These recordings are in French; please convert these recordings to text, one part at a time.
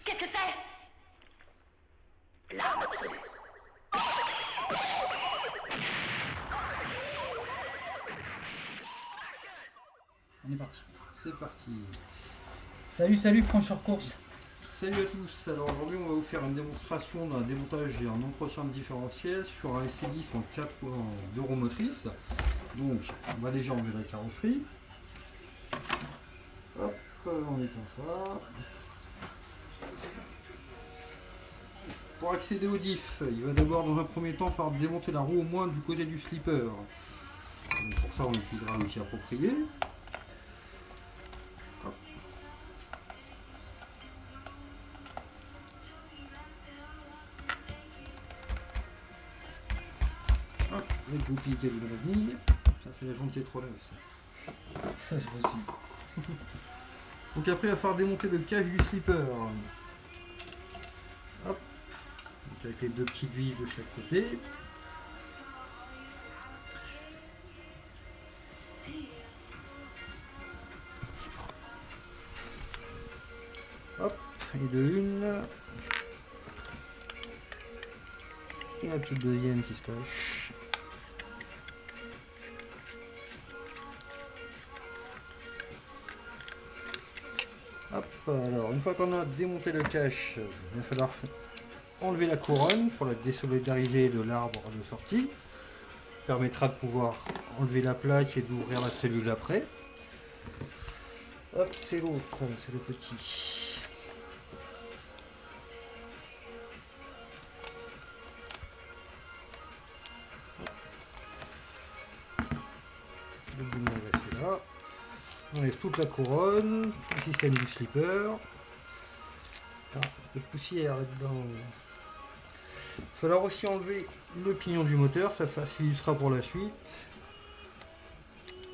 Qu'est-ce que c'est? L'arme absolue. On est parti. C'est parti. Salut Francheur Course. Salut à tous. Alors aujourd'hui on va vous faire une démonstration d'un démontage et un entretien de différentiel sur un SC10 en 4 2 roues motrices. Donc on va déjà enlever la carrosserie. Hop, on éteint ça. Pour accéder au diff, il va d'abord dans un premier temps falloir démonter la roue au moins du côté du slipper. Donc pour ça on utilisera l'outil approprié. Hop. Hop, avec vous cliquez de l'avenir, ça fait la jambe qui est trop neuve ça. Ça c'est possible. Donc après il va falloir démonter le cache du slipper. Hop. Donc avec les deux petites vis de chaque côté. Hop, et de une. Et la petite deuxième qui se cache. Hop, alors une fois qu'on a démonté le cache, il va falloir enlever la couronne pour la désolidariser de l'arbre de sortie. Ça permettra de pouvoir enlever la plaque et d'ouvrir la cellule après. Hop, c'est l'autre, c'est le petit. Le boulon va rester là. On enlève toute la couronne, tout le système du slipper. Ah, un peu de poussière là-dedans. Il va falloir aussi enlever le pignon du moteur, ça facilitera pour la suite.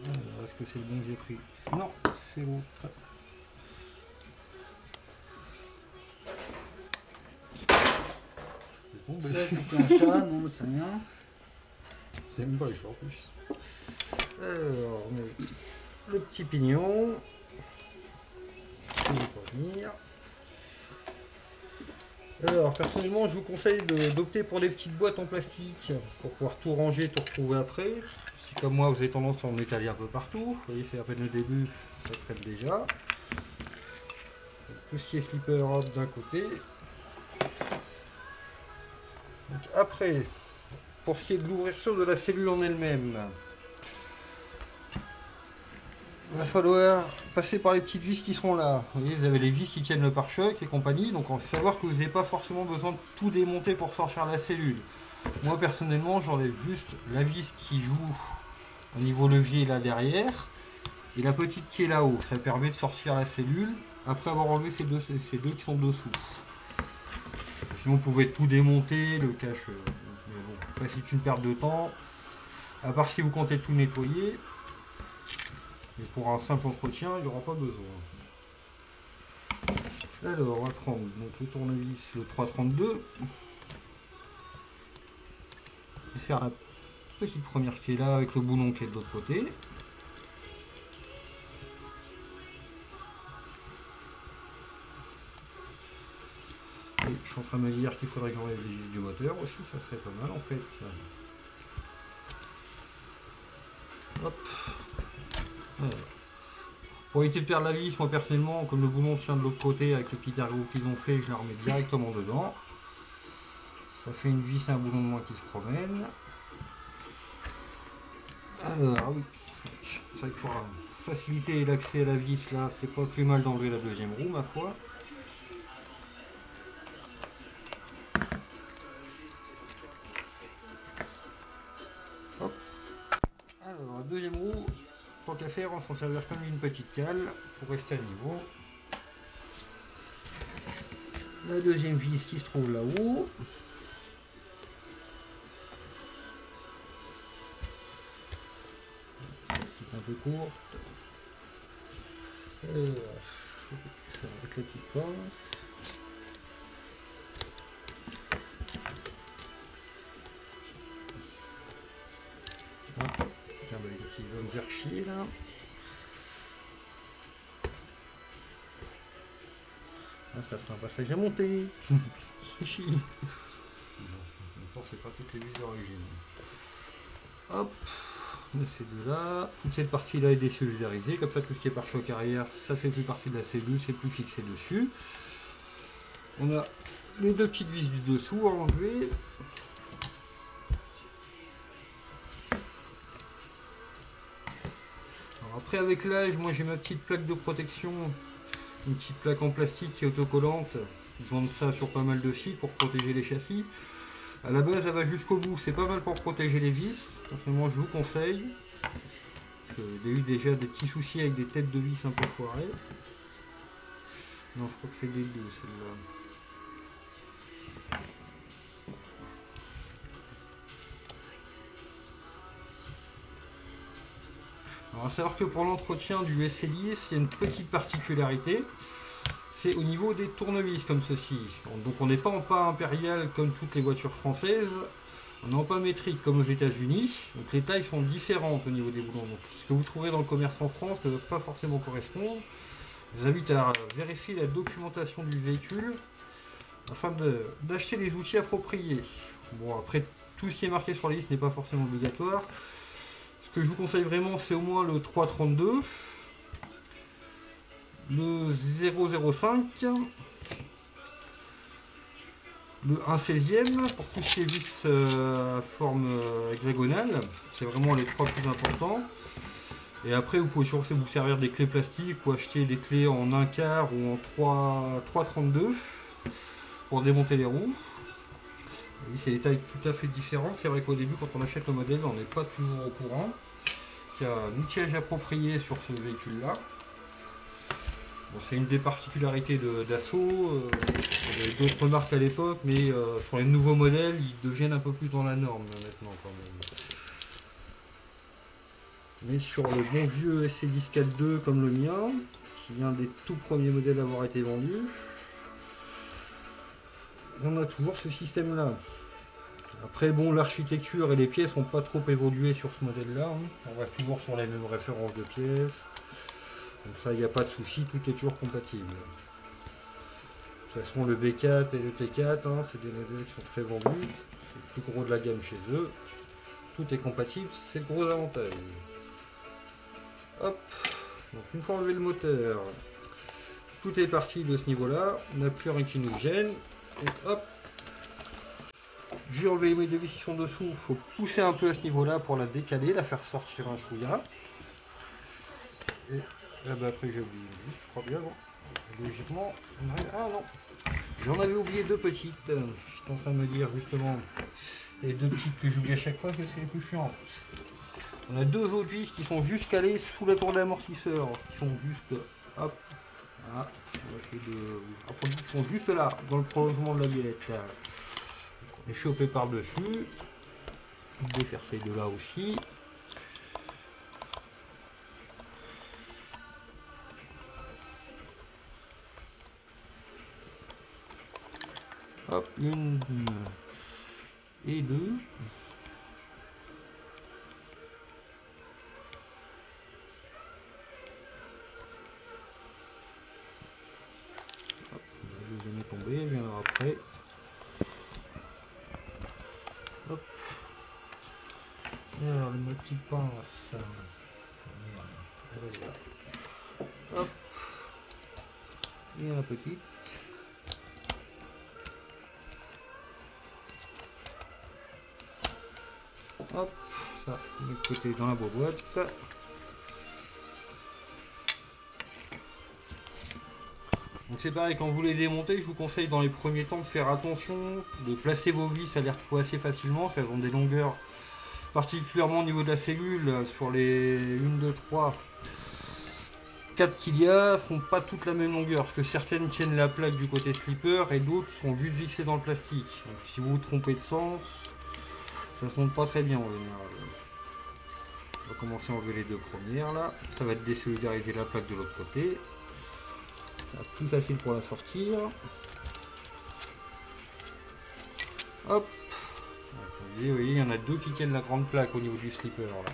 Est-ce que c'est le bon que j'ai pris? Non, c'est l'autre. Bon, ben, C'est un chat, non c'est rien. j'aime pas les chats en plus. Alors, on met le petit pignon. Il va pas venir. Alors, personnellement, je vous conseille d'opter pour les petites boîtes en plastique pour pouvoir tout ranger, tout retrouver après. Si comme moi, vous avez tendance à en étaler un peu partout, vous voyez, c'est à peine le début, ça traite déjà. Donc, tout ce qui est slipper hop d'un côté. Donc, après, pour ce qui est de l'ouverture de la cellule en elle-même, il va falloir passer par les petites vis qui seront là. Vous voyez, vous avez les vis qui tiennent le pare-choc et compagnie. Donc, on va savoir que vous n'avez pas forcément besoin de tout démonter pour sortir la cellule. Moi, personnellement, j'enlève juste la vis qui joue au niveau levier là derrière et la petite qui est là-haut. Ça permet de sortir la cellule après avoir enlevé ces deux qui sont dessous. Sinon, vous pouvez tout démonter, le cache. Mais bon, après, c'est une perte de temps. À part si vous comptez tout nettoyer. Mais pour un simple entretien, il n'y aura pas besoin. Alors, on va prendre donc, le tournevis, le 332. Et faire la petite première qui est là avec le boulon qui est de l'autre côté. Et je suis en train de me dire qu'il faudrait que j'enlève les vis du moteur aussi, ça serait pas mal en fait. Hop. Alors. Pour éviter de perdre la vis, moi personnellement, comme le boulon tient de l'autre côté avec le petit ergot qu'ils ont fait, je la remets directement dedans. Ça fait une vis et un boulon de moins qui se promène. Alors, ah oui, ça il faudra faciliter l'accès à la vis là, c'est pas plus mal d'enlever la deuxième roue ma foi. Hop. Alors, la deuxième roue, tant qu'à faire, on s'en servir comme une petite cale pour rester à niveau. La deuxième vis qui se trouve là-haut. C'est un peu court. Alors, ça va avec la petite pince. va me faire chier là. Ah, ça c'est un passage à monter. Chichi. Bon, en même temps c'est pas toutes les vis d'origine. Hop, on a ces deux là. Toute cette partie là est désolidarisée, comme ça tout ce qui est pare-choc arrière, ça fait plus partie de la cellule, c'est plus fixé dessus. On a les deux petites vis du dessous à enlever. Alors après avec l'âge, moi j'ai ma petite plaque de protection, une petite plaque en plastique qui est autocollante. Ils vendent ça sur pas mal de sites pour protéger les châssis. À la base, elle va jusqu'au bout, c'est pas mal pour protéger les vis. Personnellement, je vous conseille. Il y a eu déjà des petits soucis avec des têtes de vis un peu foirées. Non, je crois que c'est des deux, celle-là. Alors, à savoir que pour l'entretien du SL10, il y a une petite particularité. C'est au niveau des tournevis comme ceci. Donc on n'est pas en pas impérial comme toutes les voitures françaises. On est en pas métrique comme aux États-Unis. Donc les tailles sont différentes au niveau des boulons. Donc ce que vous trouverez dans le commerce en France ne va pas forcément correspondre. Je vous invite à vérifier la documentation du véhicule afin d'acheter les outils appropriés. Bon, après, tout ce qui est marqué sur les listes n'est pas forcément obligatoire. Ce que je vous conseille vraiment, c'est au moins le 332. Le 005, le 1/16e pour tout ce qui est vis à forme hexagonale, c'est vraiment les trois plus importants. Et après vous pouvez toujours vous servir des clés plastiques ou acheter des clés en 1/4 ou en 3,32 pour démonter les roues. Oui, c'est des tailles tout à fait différentes. C'est vrai qu'au début quand on achète le modèle on n'est pas toujours au courant qu'il y a un outillage approprié sur ce véhicule là. Bon, c'est une des particularités d'Assaut. Il y avait d'autres marques à l'époque, mais sur les nouveaux modèles, ils deviennent un peu plus dans la norme maintenant quand même. Mais sur le bon vieux SC10 4.2 comme le mien, qui est un des tout premiers modèles à avoir été vendu, on a toujours ce système là. Après bon, l'architecture et les pièces n'ont pas trop évolué sur ce modèle là. On va toujours sur les mêmes références de pièces. Donc ça, il n'y a pas de souci, tout est toujours compatible. De toute façon, le B4 et le T4, hein, c'est des modèles qui sont très vendus. C'est le plus gros de la gamme chez eux. Tout est compatible, c'est le gros avantage. Hop, donc une fois enlevé le moteur, tout est parti de ce niveau-là. On n'a plus rien qui nous gêne. Et hop, j'ai enlevé mes deux vis qui sont dessous. Il faut pousser un peu à ce niveau-là pour la décaler, la faire sortir un chouïa. Et ah bah après j'ai oublié une vis, je crois bien, bon. Logiquement, ah non, j'en avais oublié deux petites. Je suis en train de me dire justement, les deux petites que j'oublie à chaque fois, que c'est les plus chiantes. On a deux autres vis qui sont juste calées sous la tour d'amortisseur, qui sont juste, hop, voilà, on va essayer de, qui sont juste là, dans le prolongement de la biellette. Là. Les choper par dessus, défaire ces deux là aussi. Hop, une et deux. Hop, la deuxième est tombée, elle viendra après. Hop. Alors, une petite pince. Hop. Et la petite. Hop, ça, de côté dans la boîte. Donc c'est pareil, quand vous les démontez, je vous conseille dans les premiers temps de faire attention, de placer vos vis à les retrouver assez facilement, car elles ont des longueurs, particulièrement au niveau de la cellule, sur les 1, 2, 3, 4 qu'il y a, font pas toutes la même longueur, parce que certaines tiennent la plaque du côté slipper et d'autres sont juste vissées dans le plastique. Donc si vous vous trompez de sens, ça se monte pas très bien en général. On va commencer à enlever les deux premières là. Ça va être désolidariser la plaque de l'autre côté. Plus facile pour la sortir. Hop. Vous voyez, il y en a deux qui tiennent la grande plaque au niveau du slipper là.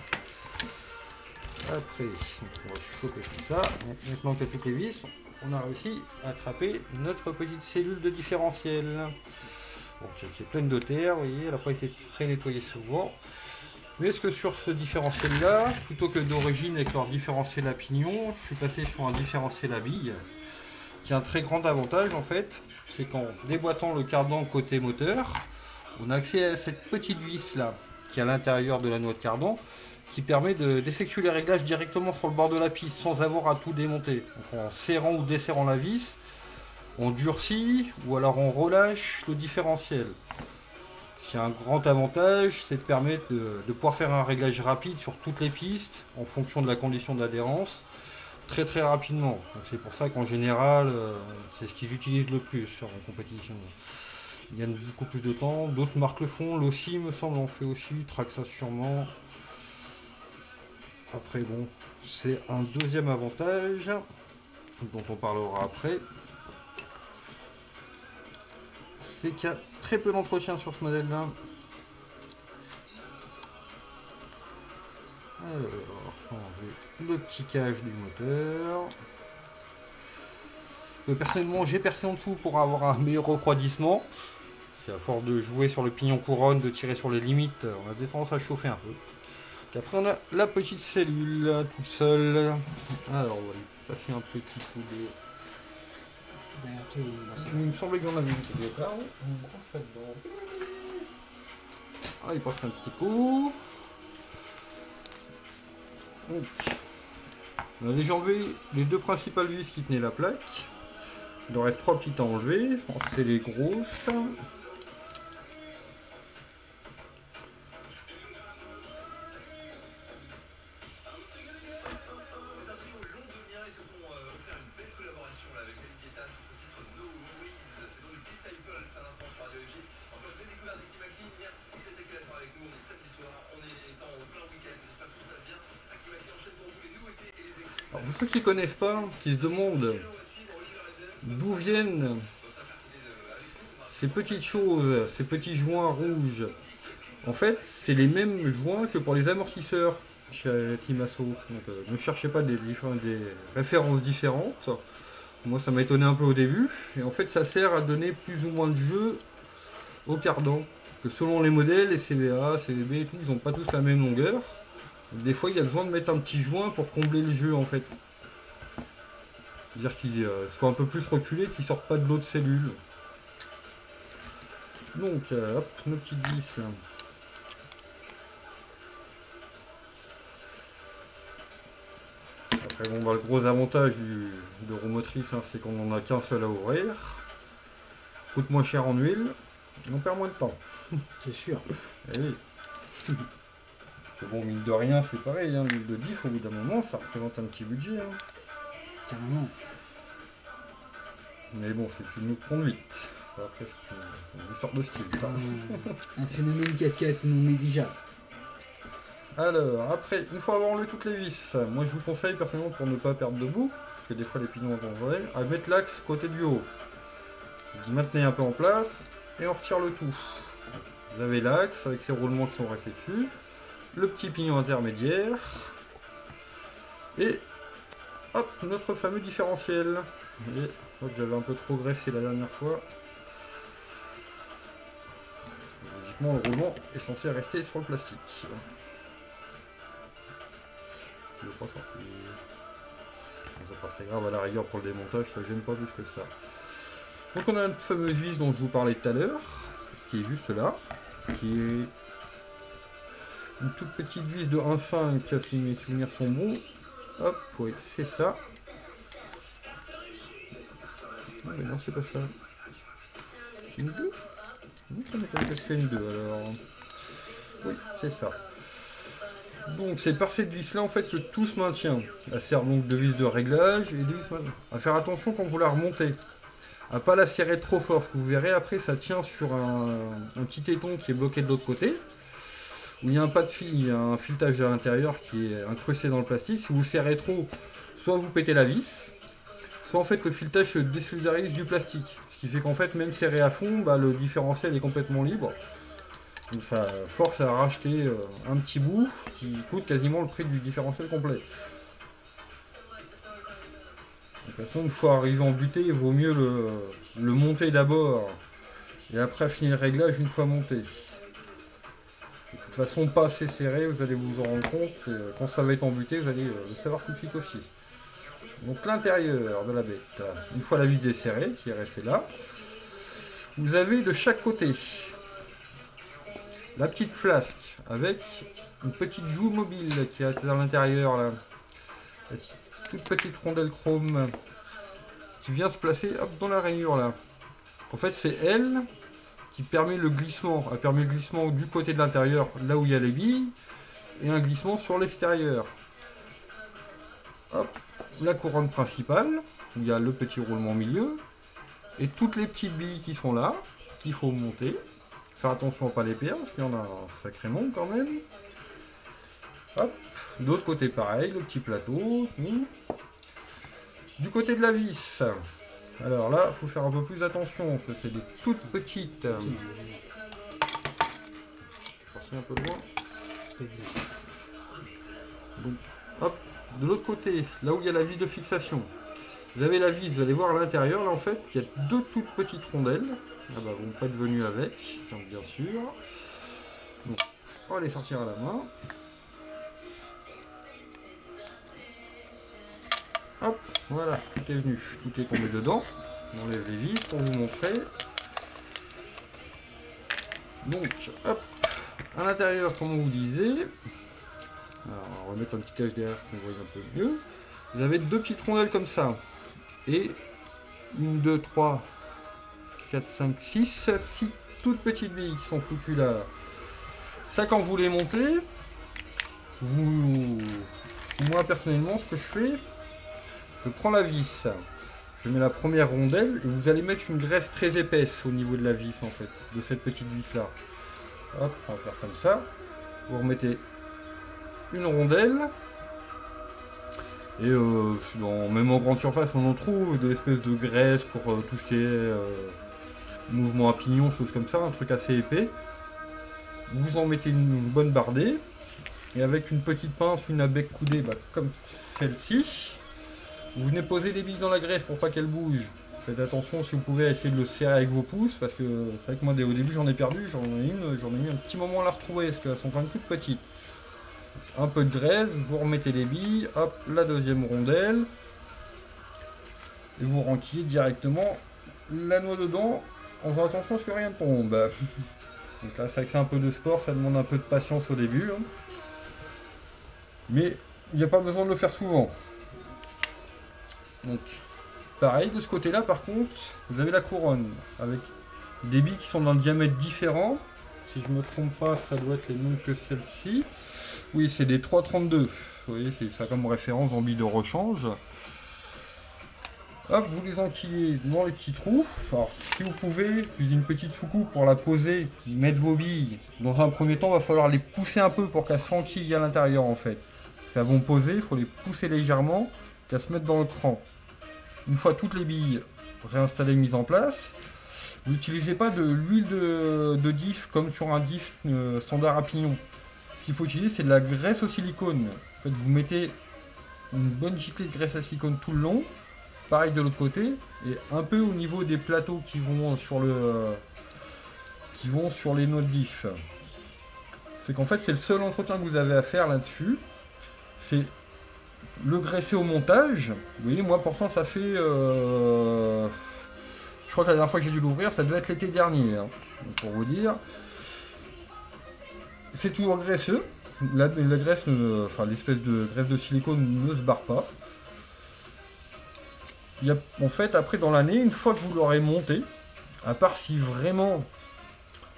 Après, on va choper tout ça. Maintenant qu'il y a toutes les vis, on a réussi à attraper notre petite cellule de différentiel. Bon, qui est pleine de terre, vous voyez, elle n'a pas été très nettoyée souvent. Mais est-ce que sur ce différentiel là, plutôt que d'origine avec leur différentiel à pignon, je suis passé sur un différentiel à billes, qui a un très grand avantage en fait, c'est qu'en déboîtant le cardan côté moteur, on a accès à cette petite vis là, qui est à l'intérieur de la noix de cardan, qui permet d'effectuer les réglages directement sur le bord de la piste, sans avoir à tout démonter. Donc en serrant ou desserrant la vis, on durcit, ou alors on relâche le différentiel. Ce qui a un grand avantage, c'est de permettre de pouvoir faire un réglage rapide sur toutes les pistes, en fonction de la condition d'adhérence, très rapidement. C'est pour ça qu'en général, c'est ce qu'ils utilisent le plus en compétition. Ils gagnent beaucoup plus de temps, d'autres marques le font, l'Aussi me semble en fait aussi, Traxa sûrement. Après bon, c'est un deuxième avantage, dont on parlera après. C'est qu'il y a très peu d'entretien sur ce modèle là. Alors, on va le petit cage du moteur. Personnellement, j'ai percé en dessous pour avoir un meilleur refroidissement. À force de jouer sur le pignon couronne, de tirer sur les limites, on a des tendances à chauffer un peu. Et après, on a la petite cellule toute seule. Alors, on va lui passer un petit coup de. Il me semblait qu'il y en avait une qui était là. Ah, il passe un petit coup. Donc, on a déjà enlevé les deux principales vis qui tenaient la plaque. Il en reste trois petites à enlever. C'est les grosses. Alors, pour ceux qui ne connaissent pas, qui se demandent d'où viennent ces petites choses, ces petits joints rouges, en fait, c'est les mêmes joints que pour les amortisseurs chez Timasso. Donc, ne cherchez pas des références différentes. Moi, ça m'a étonné un peu au début. Et en fait, ça sert à donner plus ou moins de jeu au cardan. Parce que selon les modèles, les CVA, CVB et tout, ils n'ont pas tous la même longueur. Donc, des fois, il y a besoin de mettre un petit joint pour combler le jeu, en fait. C'est-à-dire qu'il soit un peu plus reculé, qu'il ne sorte pas de l'autre cellule. Donc, hop, nos petites vis là. Après, bon, bah, le gros avantage de roue motrice, hein, c'est qu'on n'en a qu'un seul à ouvrir. Coûte moins cher en huile, et on perd moins de temps. C'est sûr. Et oui. Bon, mine de rien, c'est pareil, hein, l'huile de diff, au bout d'un moment, ça représente un petit budget. Hein. Carrément. Mais bon, c'est une autre conduite. Ça, après, c'est une histoire de style, ça. Un phénomène 4x4 non négligeable. Alors, après, une fois avoir enlevé toutes les vis, moi je vous conseille personnellement pour ne pas perdre de bout, parce que des fois les pignons vont dangereux, à mettre l'axe côté du haut. Vous maintenez un peu en place et on retire le tout. Vous avez l'axe avec ses roulements qui sont restés dessus, le petit pignon intermédiaire et hop, notre fameux différentiel. Et j'avais un peu trop graissé la dernière fois. Logiquement, le roulement est censé rester sur le plastique. Pas sortir. C'est pas très grave, à la rigueur pour le démontage, ça gêne pas plus que ça. Donc on a notre fameuse vis dont je vous parlais tout à l'heure, qui est juste là, qui est une toute petite vis de 1,5 si mes souvenirs sont bons. Hop, oui, c'est ça. Non mais non, c'est pas ça. C'est une 2 ? Non, ça m'étonne que c'est une 2 alors. Oui, c'est ça. Donc c'est par cette vis là en fait que tout se maintient. Elle sert donc de vis de réglage et de vis à faire attention quand vous la remontez. À pas la serrer trop fort, parce que vous verrez après ça tient sur un petit téton qui est bloqué de l'autre côté. Où il y a un pas de fil, il y a un filetage à l'intérieur qui est incrusté dans le plastique. Si vous serrez trop, soit vous pétez la vis, soit en fait le filetage se désolidarise du plastique. Ce qui fait qu'en fait même serré à fond, bah, le différentiel est complètement libre. Donc ça force à racheter un petit bout qui coûte quasiment le prix du différentiel complet. De toute façon, une fois arrivé en butée, il vaut mieux le monter d'abord et après finir le réglage une fois monté. De toute façon, pas assez serré, vous allez vous en rendre compte. Et quand ça va être en butée, vous allez le savoir tout de suite aussi. Donc l'intérieur de la bête, une fois la vis desserrée qui est restée là, vous avez de chaque côté la petite flasque avec une petite joue mobile qui est à l'intérieur là. Toute petite rondelle chrome qui vient se placer hop, dans la rainure là. En fait c'est elle qui permet le glissement. Elle permet le glissement du côté de l'intérieur là où il y a les billes et un glissement sur l'extérieur. Hop, la couronne principale où il y a le petit roulement au milieu et toutes les petites billes qui sont là qu'il faut monter. Faire attention à ne pas les perdre parce qu'il y en a un sacré nombre quand même. Hop, de l'autre côté pareil, le petit plateau. Tout. Du côté de la vis, alors là, il faut faire un peu plus attention, parce que c'est des toutes petites. Forcer un peu loin. Donc, hop, de l'autre côté, là où il y a la vis de fixation, vous avez la vis, vous allez voir à l'intérieur, là en fait, il y a deux toutes petites rondelles. Ah bah, vous ne pas être venu avec, donc bien sûr. Donc, on va les sortir à la main. Hop, voilà, tout est venu, tout est tombé dedans. On enlève les vis pour vous montrer. Donc, hop, à l'intérieur, comme on vous disait, alors, on va remettre un petit cache derrière pour qu'on voit un peu mieux. Vous avez deux petites rondelles comme ça. Et 1, 2, 3, 4, 5, 6 toutes petites billes qui sont foutues là. Ça, quand vous les montez, moi personnellement, ce que je fais, je prends la vis, je mets la première rondelle et vous allez mettre une graisse très épaisse au niveau de la vis en fait, de cette petite vis là. Hop, on va faire comme ça. Vous remettez une rondelle et même en grande surface on en trouve des espèces de graisse pour tout ce qui est mouvement à pignon, choses comme ça, un truc assez épais. Vous en mettez une bonne bardée et avec une petite pince, une à bec coudé comme celle-ci. Vous venez poser les billes dans la graisse pour pas qu'elles bougent. Faites attention si vous pouvez essayer de le serrer avec vos pouces parce que c'est vrai que moi au début j'en ai perdu, j'en ai mis un petit moment à la retrouver parce qu'elles sont quand même toutes petites. Un peu de graisse, vous remettez les billes, hop, la deuxième rondelle et vous renquillez directement la noix dedans en faisant attention à ce que rien ne tombe. Donc là c'est vrai que c'est un peu de sport, ça demande un peu de patience au début. Hein. Mais il n'y a pas besoin de le faire souvent. Donc, pareil, de ce côté-là, par contre, vous avez la couronne avec des billes qui sont d'un diamètre différent. Si je ne me trompe pas, ça doit être les mêmes que celle-ci. Oui, c'est des 3,32. Vous voyez, c'est ça comme référence en billes de rechange. Hop, vous les enquillez dans les petits trous. Alors, si vous pouvez, utiliser une petite soucoupe pour la poser, mettre vos billes. Dans un premier temps, il va falloir les pousser un peu pour qu'elles s'enquillent à l'intérieur, en fait. Elles vont poser, il faut les pousser légèrement, qu'elles se mettent dans le cran. Une fois toutes les billes réinstallées, mises en place, vous n'utilisez pas de l'huile de diff comme sur un diff standard à pignon. Ce qu'il faut utiliser, c'est de la graisse au silicone. En fait, vous mettez une bonne giclée de graisse à silicone tout le long, pareil de l'autre côté, et un peu au niveau des plateaux qui vont sur les noix de diff. C'est qu'en fait, c'est le seul entretien que vous avez à faire là-dessus. C'est le graisser au montage. Vous voyez, moi pourtant ça fait je crois que la dernière fois que j'ai dû l'ouvrir ça devait être l'été dernier, hein. Donc, pour vous dire, c'est toujours graisseux. La graisse, enfin l'espèce de graisse de silicone ne se barre pas. Il y a, en fait, après dans l'année, une fois que vous l'aurez monté, à part si vraiment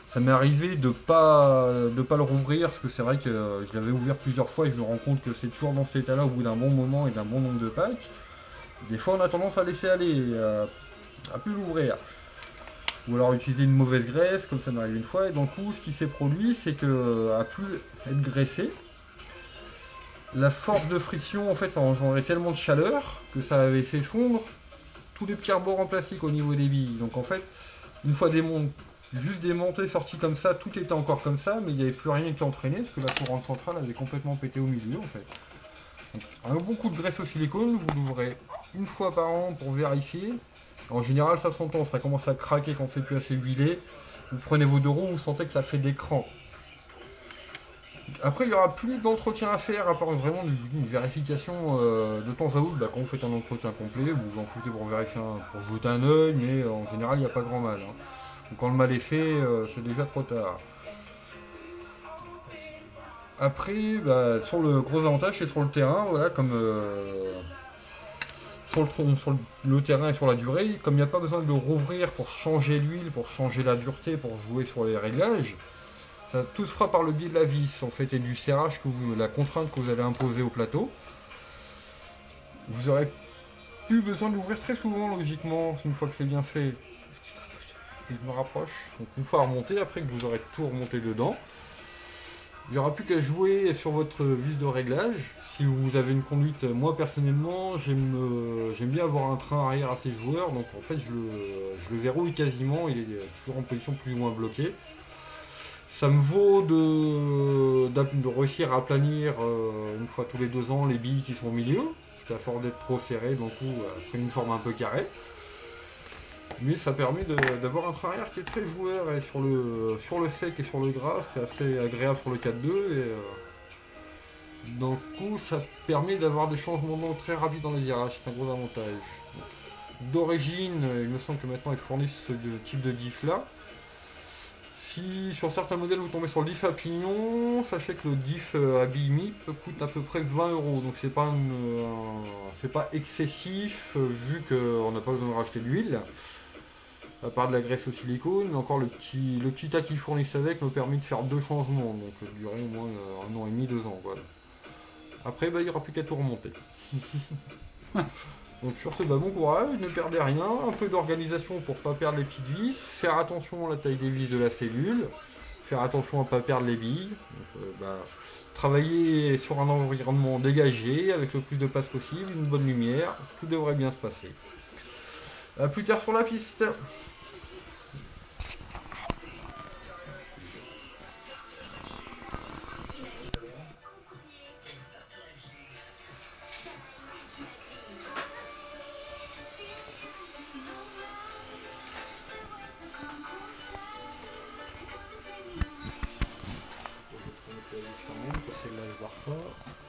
ça m'est arrivé de pas le rouvrir, parce que c'est vrai que je l'avais ouvert plusieurs fois et je me rends compte que c'est toujours dans cet état là au bout d'un bon moment et d'un bon nombre de packs. Des fois on a tendance à laisser aller, à plus l'ouvrir. Ou alors utiliser une mauvaise graisse, comme ça m'est arrivé une fois, et d'un coup ce qui s'est produit c'est que à plus être graissé, la force de friction en fait ça engendrait tellement de chaleur que ça avait fait fondre tous les petits rebords en plastique au niveau des billes. Donc en fait, une fois Juste des montées sorties comme ça, tout était encore comme ça, mais il n'y avait plus rien qui entraînait, parce que la couronne centrale avait complètement pété au milieu en fait. Donc, un bon coup de graisse au silicone, vous l'ouvrez une fois par an pour vérifier. En général ça s'entend, ça commence à craquer quand c'est plus assez huilé. Vous prenez vos 2 roues, vous sentez que ça fait des crans. Après il n'y aura plus d'entretien à faire, à part vraiment une vérification de temps à autre. Quand vous faites un entretien complet, vous en foutez pour vérifier, pour jeter un œil, mais en général il n'y a pas grand mal. Donc quand le mal est fait, c'est déjà trop tard. Après, sur le gros avantage, c'est sur le terrain, voilà, comme sur le terrain et sur la durée, comme il n'y a pas besoin de rouvrir pour changer l'huile, pour changer la dureté, pour jouer sur les réglages, ça tout se fera par le biais de la vis en fait et du serrage la contrainte que vous allez imposer au plateau. Vous aurez plus besoin de l'ouvrir très souvent logiquement une fois que c'est bien fait. Je me rapproche. Donc une fois remonté, après que vous aurez tout remonté dedans, il n'y aura plus qu'à jouer sur votre vis de réglage. Si vous avez une conduite, moi personnellement, j'aime bien avoir un train arrière assez joueur, donc en fait je le verrouille quasiment, il est toujours en position plus ou moins bloquée. Ça me vaut de réussir à aplanir une fois tous les 2 ans les billes qui sont au milieu, parce qu'à force d'être trop serré, donc prennent une forme un peu carrée. Mais ça permet d'avoir un train arrière qui est très joueur, et sur le sec et sur le gras, c'est assez agréable sur le 4-2. Et donc coup, ça permet d'avoir des changements d'angle très rapides dans les virages, c'est un gros avantage. D'origine, il me semble que maintenant ils fournissent ce type de diff là. Si sur certains modèles vous tombez sur le diff à pignon, sachez que le diff à billes MIP coûte à peu près 20 €. Donc c'est pas excessif vu qu'on n'a pas besoin de racheter de l'huile. À part de la graisse au silicone, mais encore le petit tas qu'ils fournissent avec me permet de faire 2 changements, donc durer au moins 1 an et demi, 2 ans. Voilà. Après, il n'y aura plus qu'à tout remonter. Donc sur ce, bon courage, ne perdez rien, un peu d'organisation pour ne pas perdre les petites vis, faire attention à la taille des vis de la cellule, faire attention à ne pas perdre les billes, donc, travailler sur un environnement dégagé, avec le plus de place possible, une bonne lumière, tout devrait bien se passer. A plus tard sur la piste. Quand même, parce que là je barre pas.